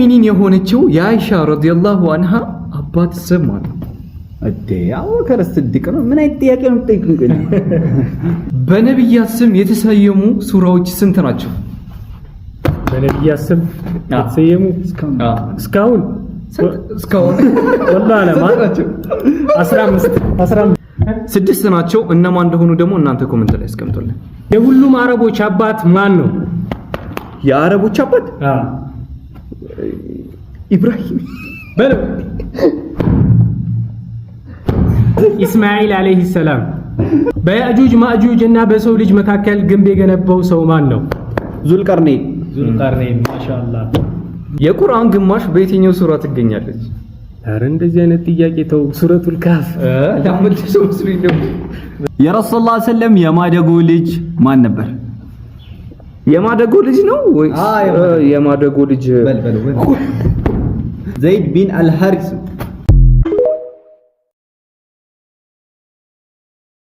ሙእሚኒን የሆነችው የአይሻ ረዲየላሁ ዐንሃ አባት ስም ማለት ነው? አቡበከር ሲዲቅ ነው። ምን አይነት ጥያቄ ነው የምትጠይቁኝ? በነብያት ስም የተሰየሙ ሱራዎች ስንት ናቸው? በነብያት ስም የተሰየሙ እስካሁን ወላሂ ለማለት 15 6 ናቸው። እነማን እንደሆኑ ደግሞ እናንተ ኮሜንት ላይ አስቀምጡልን። የሁሉም አረቦች አባት ማን ነው? የአረቦች አባት ኢብራሂም በለው። ኢስማኤል አለይሂ ሰላም። በያጁጅ ማጁጅ እና በሰው ልጅ መካከል ግንብ የገነባው ሰው ማን ነው? ዙልቀርነይን ማሻአላህ። የቁርአን ግማሽ በየትኛው ሱራ ትገኛለች? አረ እንደዚህ አይነት ጥያቄ ተው። ሱረቱል ካፍ ለምንድነው ሙስሊም ነው? የረሱል ሰለላሁ ዐለይሂ ወሰለም የማደጎ ልጅ ማን ነበር? የማደጎ ልጅ ነው ወይ? የማደጎ ልጅ ዘይድ ቢን አልሐሪስ